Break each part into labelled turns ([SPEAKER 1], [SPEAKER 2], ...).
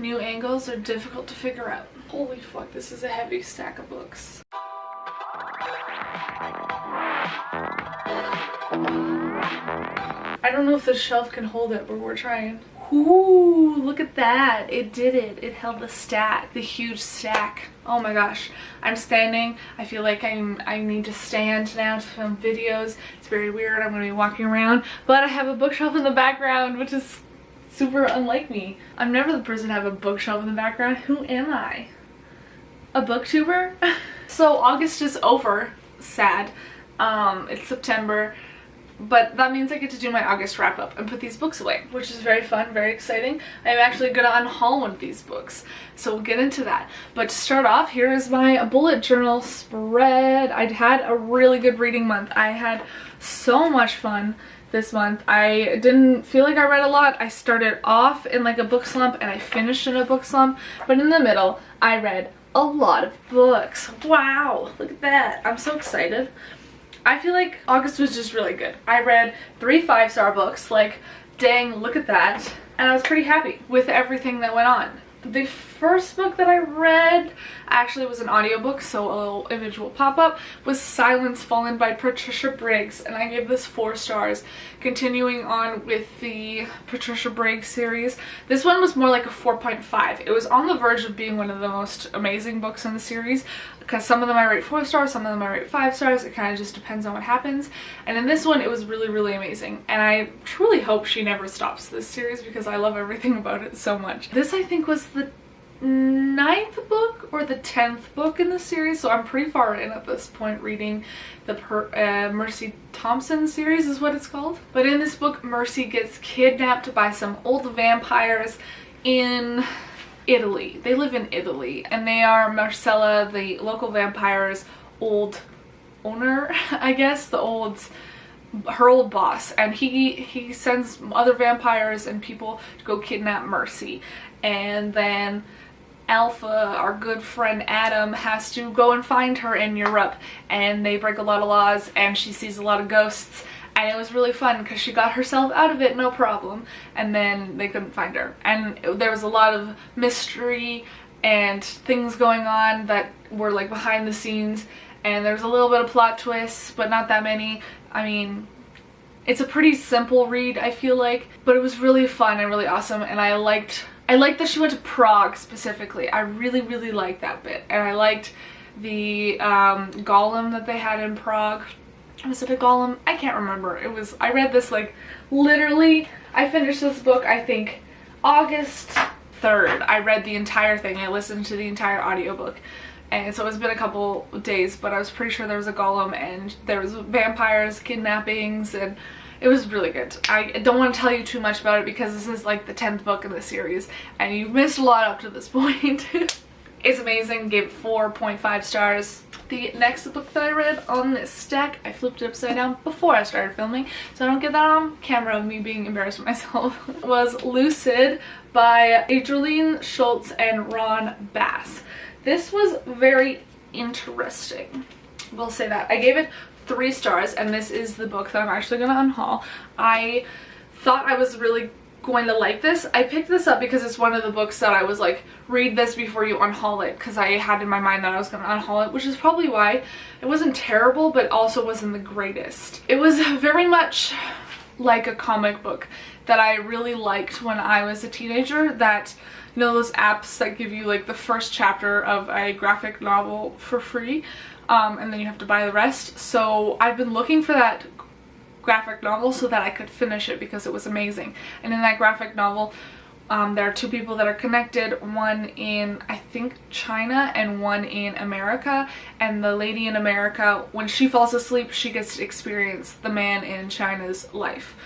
[SPEAKER 1] New angles are difficult to figure out. Holy fuck, this is a heavy stack of books. I don't know if the shelf can hold it, but we're trying. Ooh, look at that. It did it. It held the stack, the huge stack. Oh my gosh. I'm standing. I feel like I need to stand now to film videos. It's very weird. I'm going to be walking around, but I have a bookshelf in the background, which is super unlike me. I'm never the person to have a bookshelf in the background. Who am I? A booktuber? So August is over. Sad. It's September. But that means I get to do my August wrap up and put these books away, which is very fun, very exciting. I'm actually going to unhaul one of these books, so we'll get into that. But to start off, here is my bullet journal spread. I had a really good reading month. I had so much fun this month. I didn't feel like I read a lot. I started off in like a book slump and I finished in a book slump, but in the middle, I read a lot of books. Wow, look at that. I'm so excited. I feel like August was just really good. I read 3 5-star books, like, dang, look at that. And I was pretty happy with everything that went on. The first book that I read actually was an audiobook, so a little image will pop up, was Silence Fallen by Patricia Briggs, and I gave this 4 stars. Continuing on with the Patricia Briggs series, this one was more like a 4.5. It was on the verge of being one of the most amazing books in the series, because some of them I rate 4 stars, some of them I rate 5 stars. It kind of just depends on what happens. And in this one, it was really, really amazing. And I truly hope she never stops this series because I love everything about it so much. This, I think, was the 9th book or the 10th book in the series, so I'm pretty far in at this point reading the Mercy Thompson series is what it's called. But in this book, Mercy gets kidnapped by some old vampires in Italy. They live in Italy, and they are Marcella, the local vampire's old owner, I guess, her old boss, and he sends other vampires and people to go kidnap Mercy. And then Alpha, our good friend Adam, has to go and find her in Europe, and they break a lot of laws and she sees a lot of ghosts, and it was really fun because she got herself out of it no problem, and then they couldn't find her, and there was a lot of mystery and things going on that were like behind the scenes, and there was a little bit of plot twists, but not that many. I mean, it's a pretty simple read, I feel like, but it was really fun and really awesome, and I liked that she went to Prague specifically. I really, really liked that bit. And I liked the golem that they had in Prague. Was it a golem? I can't remember. I read this like literally, I finished this book I think August 3rd. I read the entire thing. I listened to the entire audiobook. And so it's been a couple days, but I was pretty sure there was a golem and there was vampires, kidnappings, and it was really good. I don't want to tell you too much about it because this is like the 10th book in the series and you've missed a lot up to this point. It's amazing. Gave it 4.5 stars. The next book that I read on this stack, I flipped it upside down before I started filming, so I don't get that on camera of me being embarrassed with myself, was Lucid by Adrienne Schultz and Ron Bass. This was very interesting. We'll say that. I gave it 3 stars, and this is the book that I'm actually going to unhaul. I thought I was really going to like this. I picked this up because it's one of the books that I was like, read this before you unhaul it, because I had in my mind that I was going to unhaul it, which is probably why. It wasn't terrible, but also wasn't the greatest. It was very much like a comic book that I really liked when I was a teenager, that, you know, those apps that give you like the first chapter of a graphic novel for free, and then you have to buy the rest. So I've been looking for that graphic novel so that I could finish it because it was amazing. And in that graphic novel, there are 2 people that are connected, one in, I think, China and one in America, and the lady in America, when she falls asleep, she gets to experience the man in China's life.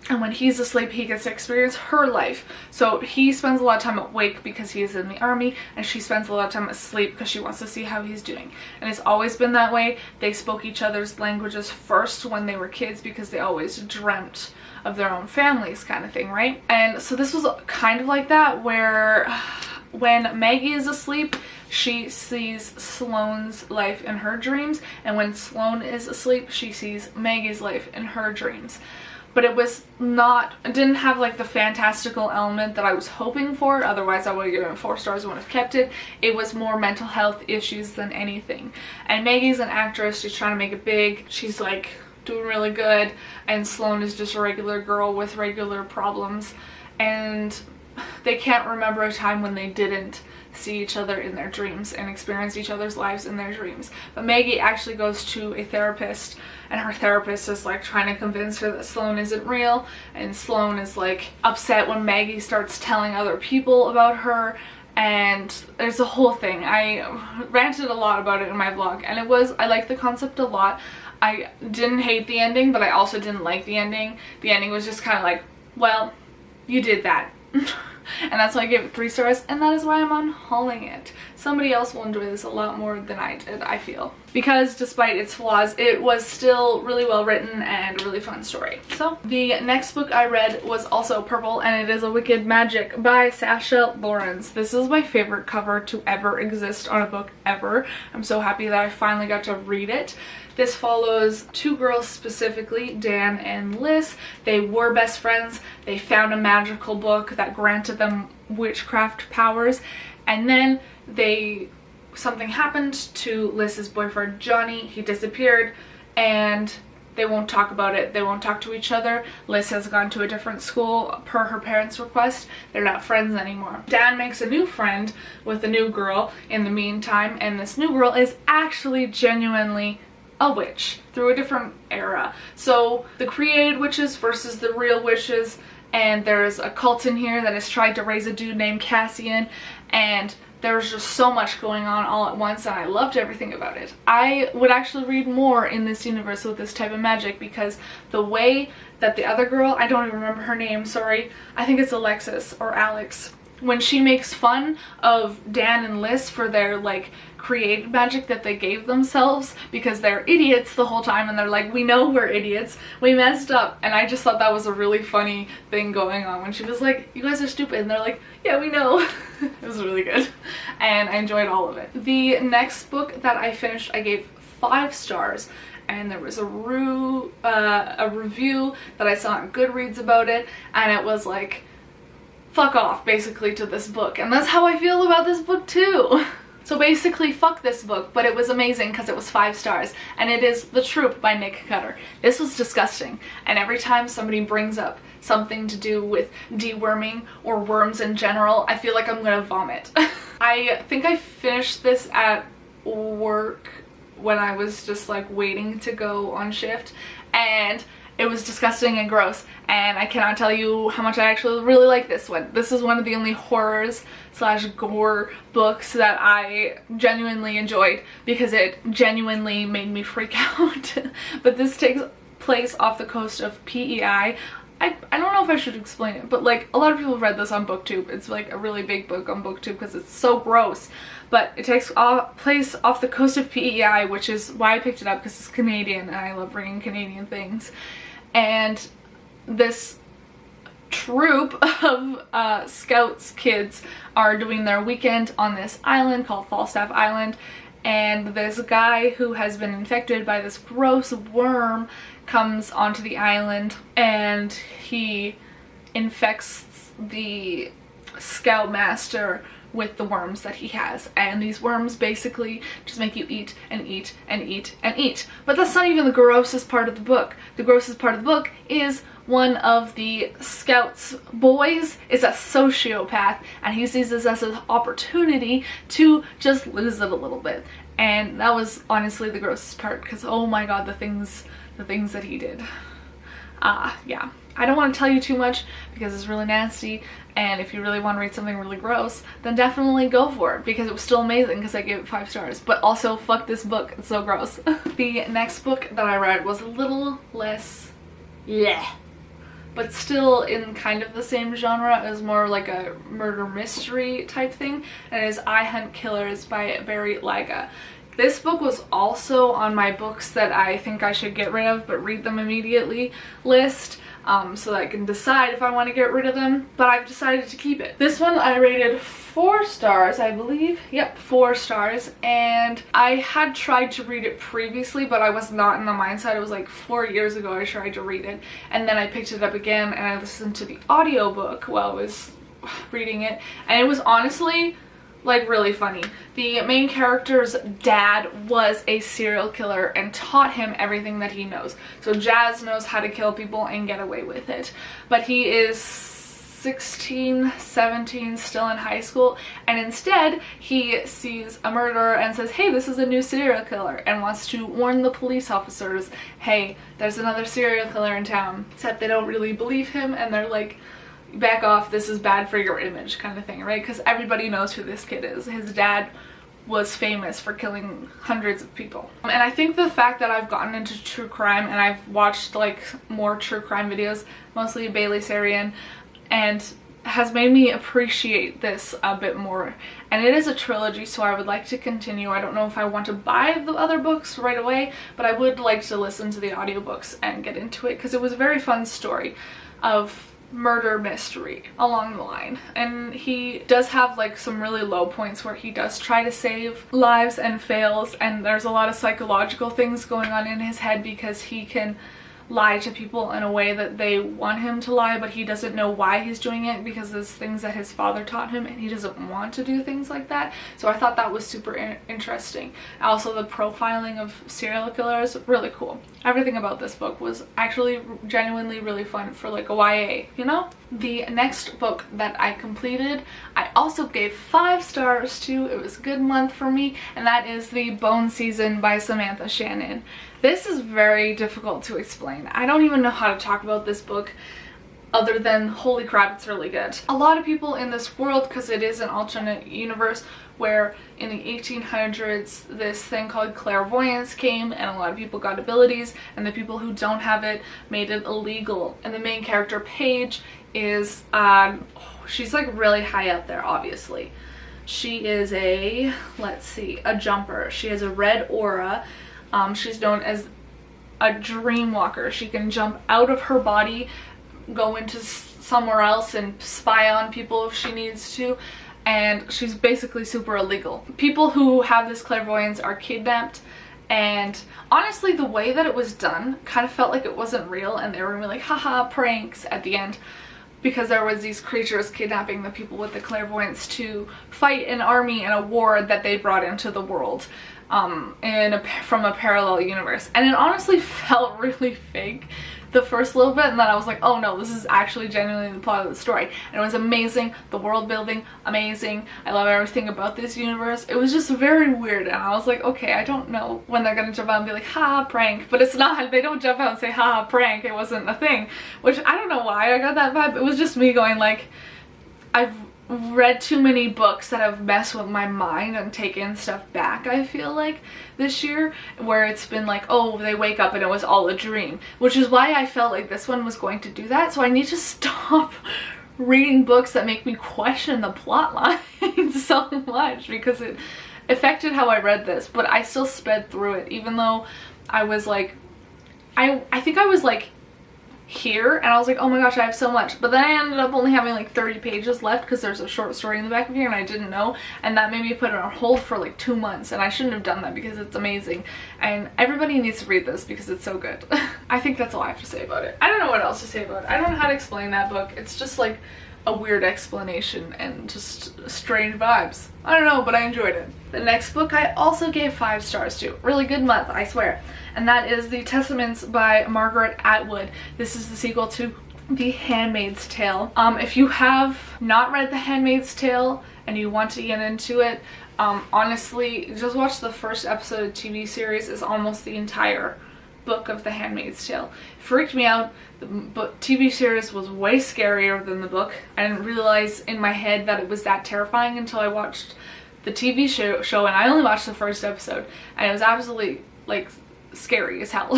[SPEAKER 1] And when he's asleep, he gets to experience her life. So he spends a lot of time awake because he is in the army, and she spends a lot of time asleep because she wants to see how he's doing. And it's always been that way. They spoke each other's languages first when they were kids because they always dreamt of their own families, kind of thing, right? And so this was kind of like that, where when Maggie is asleep, she sees Sloane's life in her dreams, and when Sloane is asleep, she sees Maggie's life in her dreams. but it didn't have like the fantastical element that I was hoping for. Otherwise I would have given it 4 stars, I would have kept it. It was more mental health issues than anything. And Maggie's an actress, she's trying to make it big, she's like doing really good, and Sloane is just a regular girl with regular problems, and they can't remember a time when they didn't see each other in their dreams and experience each other's lives in their dreams. But Maggie actually goes to a therapist, and her therapist is like trying to convince her that Sloane isn't real, and Sloane is like upset when Maggie starts telling other people about her, and there's a whole thing. I ranted a lot about it in my vlog, and I liked the concept a lot. I didn't hate the ending, but I also didn't like the ending. The ending was just kind of like, well, you did that. And that's why I gave it 3 stars, and that is why I'm unhauling it. Somebody else will enjoy this a lot more than I did, I feel. Because despite its flaws, it was still really well written and a really fun story. So the next book I read was also purple, and it is A Wicked Magic by Sasha Lawrence. This is my favorite cover to ever exist on a book ever. I'm so happy that I finally got to read it. This follows 2 girls specifically, Dan and Liz. They were best friends. They found a magical book that granted them witchcraft powers, and then something happened to Liz's boyfriend Johnny. He disappeared, and they won't talk about it. They won't talk to each other. Liz has gone to a different school per her parents' request. They're not friends anymore. Dan makes a new friend with a new girl in the meantime, and this new girl is actually genuinely a witch through a different era. So the created witches versus the real witches, and there's a cult in here that has tried to raise a dude named Cassian, and there's just so much going on all at once, and I loved everything about it. I would actually read more in this universe with this type of magic, because the way that the other girl, I don't even remember her name, sorry, I think it's Alexis or Alex, when she makes fun of Dan and Liz for their like created magic that they gave themselves because they're idiots the whole time, and they're like, we know we're idiots, we messed up. And I just thought that was a really funny thing going on when she was like, you guys are stupid, and they're like, yeah, we know. It was really good, and I enjoyed all of it. The next book that I finished, I gave 5 stars, and there was a review that I saw on Goodreads about it, and it was like, fuck off basically to this book, and that's how I feel about this book too. So basically fuck this book, but it was amazing because it was 5 stars, and it is The Troop by Nick Cutter. This was disgusting, and every time somebody brings up something to do with deworming or worms in general, I feel like I'm gonna vomit. I think I finished this at work when I was just like waiting to go on shift, and it was disgusting and gross, and I cannot tell you how much I actually really like this one. This is one of the only horrors / gore books that I genuinely enjoyed because it genuinely made me freak out. But this takes place off the coast of PEI. I don't know if I should explain it, but like a lot of people have read this on BookTube. It's like a really big book on BookTube because it's so gross. But it takes place off the coast of PEI, which is why I picked it up, because it's Canadian and I love reading Canadian things. And this troop of Scouts kids are doing their weekend on this island called Falstaff Island, and this guy who has been infected by this gross worm comes onto the island, and he infects the Scoutmaster with the worms that he has, and these worms basically just make you eat and eat and eat and eat. But that's not even the grossest part of the book. The grossest part of the book is one of the Scouts boys is a sociopath, and he sees this as an opportunity to just lose it a little bit. And that was honestly the grossest part, because oh my god, the things that he did. Yeah. I don't want to tell you too much because it's really nasty, and if you really want to read something really gross, then definitely go for it, because it was still amazing because I gave it 5 stars. But also, fuck this book, it's so gross. The next book that I read was a little less yeah, but still in kind of the same genre. It was more like a murder mystery type thing, and it is I Hunt Killers by Barry Laga. This book was also on my books that I think I should get rid of but read them immediately list. so that I can decide if I want to get rid of them, but I've decided to keep it. This one I rated 4 stars, I believe. Yep, 4 stars, and I had tried to read it previously, but I was not in the mindset. It was like 4 years ago I tried to read it, and then I picked it up again and I listened to the audiobook while I was reading it, and it was honestly like really funny. The main character's dad was a serial killer and taught him everything that he knows. So Jazz knows how to kill people and get away with it, but he is 16, 17, still in high school, and instead he sees a murderer and says, hey, this is a new serial killer, and wants to warn the police officers, hey, there's another serial killer in town. Except they don't really believe him, and they're like, back off, this is bad for your image, kind of thing, right? Because everybody knows who this kid is. His dad was famous for killing hundreds of people. And I think the fact that I've gotten into true crime and I've watched like more true crime videos, mostly Bailey Sarian, and has made me appreciate this a bit more. And it is a trilogy, so I would like to continue. I don't know if I want to buy the other books right away, but I would like to listen to the audiobooks and get into it, because it was a very fun story of murder mystery along the line. And he does have like some really low points where he does try to save lives and fails, and there's a lot of psychological things going on in his head because he can lie to people in a way that they want him to lie, but he doesn't know why he's doing it because there's things that his father taught him and he doesn't want to do things like that. So I thought that was super interesting. Also, the profiling of serial killers, really cool. Everything about this book was actually genuinely really fun for like a YA, you know? The next book that I completed, I also gave 5 stars to. It was a good month for me, and that is The Bone Season by Samantha Shannon. This is very difficult to explain. I don't even know how to talk about this book other than holy crap, it's really good. A lot of people in this world, because it is an alternate universe where in the 1800s this thing called clairvoyance came, and a lot of people got abilities, and the people who don't have it made it illegal. And the main character, Paige, is she's like really high up there, obviously. She is a, let's see, a jumper. She has a red aura. She's known as a dream walker. She can jump out of her body, go into somewhere else and spy on people if she needs to, and she's basically super illegal. People who have this clairvoyance are kidnapped, and honestly the way that it was done kind of felt like it wasn't real, and they were really like haha pranks at the end, because there was these creatures kidnapping the people with the clairvoyance to fight an army in a war that they brought into the world from a parallel universe. And it honestly felt really fake the first little bit, and then I was like, oh no, this is actually genuinely the plot of the story. And it was amazing. The world building, amazing. I love everything about this universe. It was just very weird, and I was like, okay, I don't know when they're gonna jump out and be like, haha, prank. But it's not. They don't jump out and say, haha, prank. It wasn't a thing. Which, I don't know why I got that vibe. It was just me going like, I've read too many books that have messed with my mind and taken stuff back, I feel like, this year, where it's been like, oh, they wake up and it was all a dream, which is why I felt like this one was going to do that. So I need to stop reading books that make me question the plot line so much, because it affected how I read this. But I still sped through it, even though I was like, I think I was like here, and I was like, oh my gosh, I have so much. But then I ended up only having like 30 pages left because there's a short story in the back of here and I didn't know, and that made me put it on hold for like 2 months, and I shouldn't have done that because it's amazing and everybody needs to read this because it's so good. I think that's all I have to say about it. I don't know what else to say about it. I don't know how to explain that book. It's just like a weird explanation and just strange vibes. I don't know, but I enjoyed it. The next book I also gave 5 stars to. Really good month, I swear. And that is The Testaments by Margaret Atwood. This is the sequel to The Handmaid's Tale. If you have not read The Handmaid's Tale and you want to get into it, honestly, just watch the first episode of the TV series. Is almost the entire book of The Handmaid's Tale. It freaked me out. The TV series was way scarier than the book. I didn't realize in my head that it was that terrifying until I watched the TV show, and I only watched the first episode, and it was absolutely like scary as hell.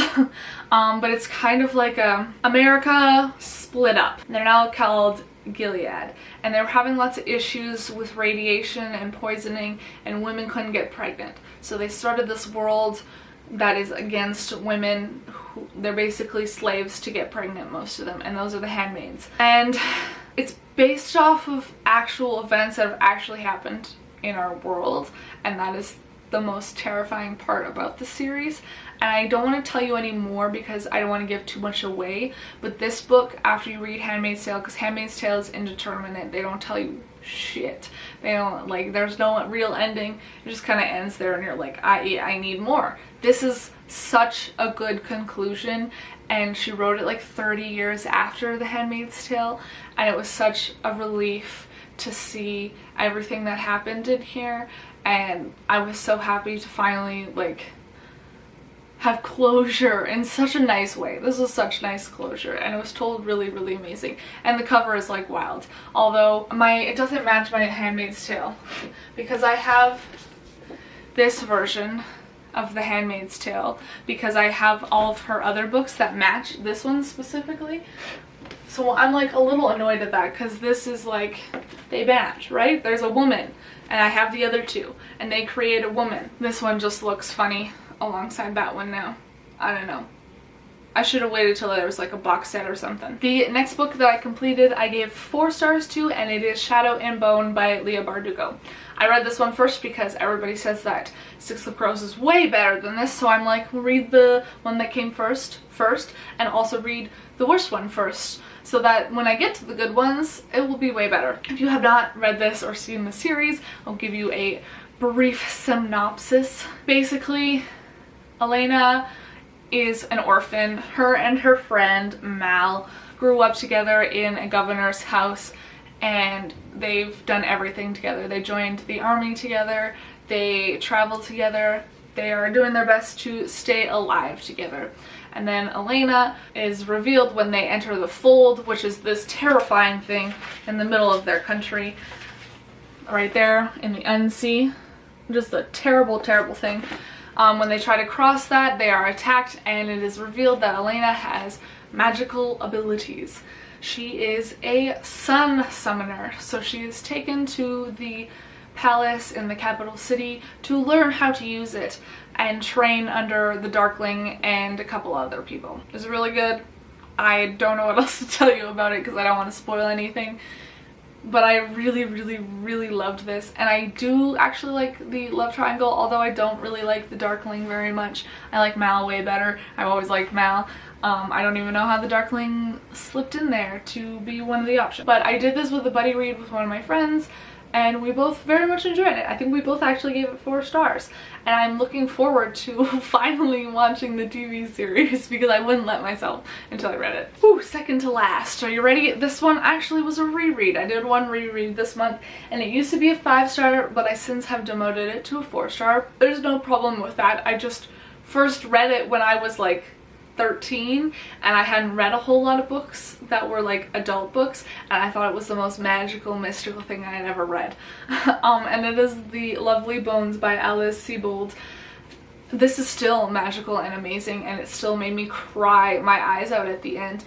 [SPEAKER 1] But it's kind of like America split up. They're now called Gilead, and they were having lots of issues with radiation and poisoning, and women couldn't get pregnant. So they started this world that is against women. They're basically slaves to get pregnant, most of them, and those are the handmaids. And it's based off of actual events that have actually happened in our world, and that is the most terrifying part about the series. And I don't want to tell you any more because I don't want to give too much away, but this book, after you read Handmaid's Tale, because Handmaid's Tale is indeterminate, they don't tell you shit. They don't, like, there's no real ending. It just kind of ends there and you're like, I need more. This is such a good conclusion, and she wrote it like 30 years after The Handmaid's Tale, and it was such a relief to see everything that happened in here, and I was so happy to finally like have closure in such a nice way. This was such nice closure, and it was told really, really amazing. And the cover is like wild, although it doesn't match my Handmaid's Tale because I have this version of The Handmaid's Tale because I have all of her other books that match this one specifically. So I'm like a little annoyed at that because this is like, they match, right? There's a woman, and I have the other two, and they create a woman. This one just looks funny alongside that one now. I don't know. I should have waited till there was like a box set or something. The next book that I completed, I gave 4 stars to, and it is Shadow and Bone by Leigh Bardugo. I read this one first because everybody says that Six of Crows is way better than this, so I'm like, read the one that came first, and also read the worst one first, so that when I get to the good ones, it will be way better. If you have not read this or seen the series, I'll give you a brief synopsis. Basically, Elena is an orphan. Her and her friend Mal grew up together in a governor's house, and they've done everything together. They joined the army together, they travel together, they are doing their best to stay alive together. And then Elena is revealed when they enter the fold, which is this terrifying thing in the middle of their country, right there in the unsea. Just a terrible, terrible thing. When they try to cross that, they are attacked, and it is revealed that Elena has magical abilities. She is a sun summoner, so she is taken to the palace in the capital city to learn how to use it and train under the Darkling and a couple other people. It's really good. I don't know what else to tell you about it because I don't want to spoil anything. But I really, really, really loved this, and I do actually like the love triangle, although I don't really like the Darkling very much. I like Mal way better. I've always liked Mal. I don't even know how the Darkling slipped in there to be one of the options. But I did this with a buddy read with one of my friends, and we both very much enjoyed it. I think we both actually gave it 4 stars. And I'm looking forward to finally watching the TV series because I wouldn't let myself until I read it. Whew, second to last. Are you ready? This one actually was a reread. I did one reread this month, and it used to be a 5-star, but I since have demoted it to a 4-star. There's no problem with that. I just first read it when I was like 13, and I hadn't read a whole lot of books that were like adult books, and I thought it was the most magical, mystical thing I had ever read. And it is The Lovely Bones by Alice Sebold. This is still magical and amazing, and it still made me cry my eyes out at the end.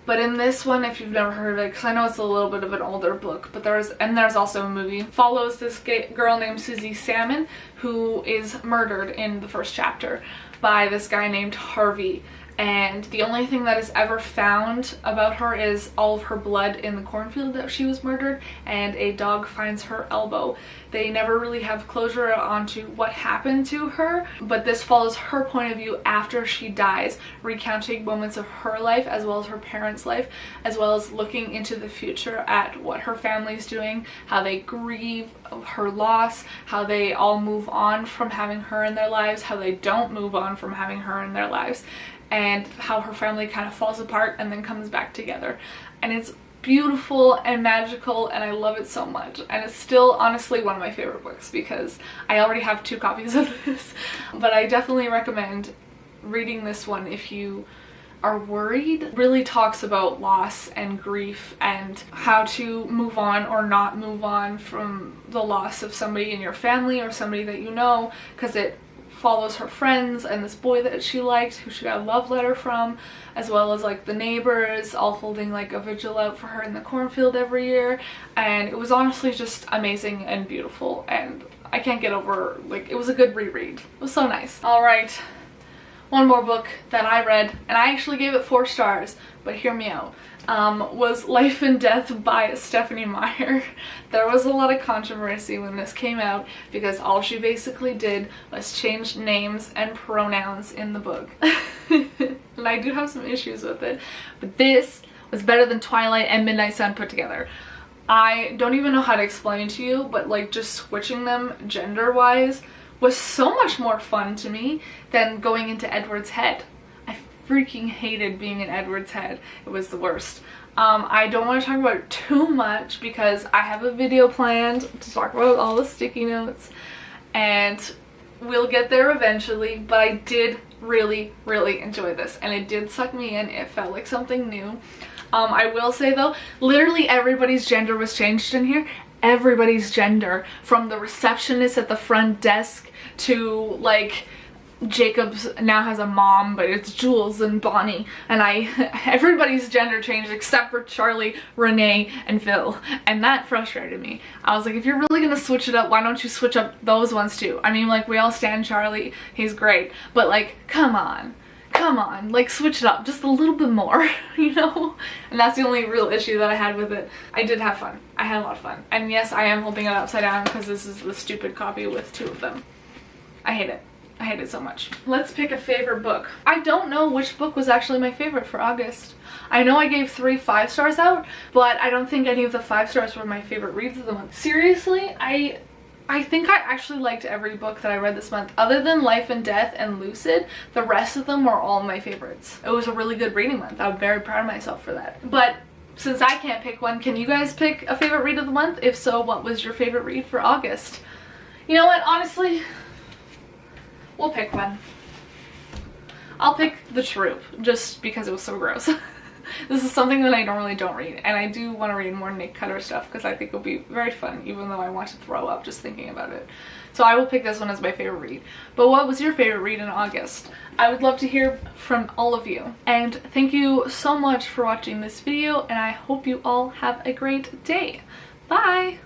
[SPEAKER 1] But in this one, if you've never heard of it, because I know it's a little bit of an older book, but there's also a movie, follows this girl named Susie Salmon, who is murdered in the first chapter by this guy named Harvey. And the only thing that is ever found about her is all of her blood in the cornfield that she was murdered, and a dog finds her elbow. They never really have closure onto what happened to her, but this follows her point of view after she dies, recounting moments of her life as well as her parents' life, as well as looking into the future at what her family's doing, how they grieve her loss, how they all move on from having her in their lives, how they don't move on from having her in their lives, and how her family kind of falls apart and then comes back together. And it's beautiful and magical, and I love it so much, and it's still honestly one of my favorite books because I already have 2 copies of this. But I definitely recommend reading this one if you are worried. It really talks about loss and grief and how to move on or not move on from the loss of somebody in your family or somebody that you know, because it follows her friends and this boy that she liked who she got a love letter from, as well as like the neighbors all holding like a vigil out for her in the cornfield every year. And it was honestly just amazing and beautiful, and I can't get over, like, it was a good reread. It was so nice. All right, one more book that I read, and I actually gave it 4 stars, but hear me out, was Life and Death by Stephanie Meyer. There was a lot of controversy when this came out because all she basically did was change names and pronouns in the book. And I do have some issues with it, but this was better than Twilight and Midnight Sun put together. I don't even know how to explain to you, but like just switching them gender-wise was so much more fun to me than going into Edward's head. I freaking hated being in Edward's head. It was the worst. I don't want to talk about it too much because I have a video planned to talk about all the sticky notes, and we'll get there eventually, but I did really enjoy this, and it did suck me in. It felt like something new. I will say though, literally everybody's gender was changed in here. Everybody's gender, from the receptionist at the front desk to like Jacob's now has a mom, but it's Jules and Bonnie, and everybody's gender changed except for Charlie, Renee, and Phil, and that frustrated me. I was like, if you're really gonna switch it up, why don't you switch up those ones too? I mean, like, we all stand Charlie, he's great, but like, come on, like, switch it up just a little bit more, you know? And that's the only real issue that I had with it. I did have fun. I had a lot of fun. And yes, I am holding it upside down because this is the stupid copy with 2 of them. I hate it. I hate it so much. Let's pick a favorite book. I don't know which book was actually my favorite for August. I know I gave 3 5 stars out, but I don't think any of the 5 stars were my favorite reads of the month. Seriously, I think I actually liked every book that I read this month. Other than Life and Death and Lucid, the rest of them were all my favorites. It was a really good reading month. I'm very proud of myself for that. But since I can't pick one, can you guys pick a favorite read of the month? If so, what was your favorite read for August? You know what, honestly, we'll pick one. I'll pick The Troop, just because it was so gross. This is something that I normally don't read, and I do want to read more Nick Cutter stuff because I think it'll be very fun, even though I want to throw up just thinking about it. So I will pick this one as my favorite read. But what was your favorite read in August? I would love to hear from all of you. And thank you so much for watching this video, and I hope you all have a great day. Bye!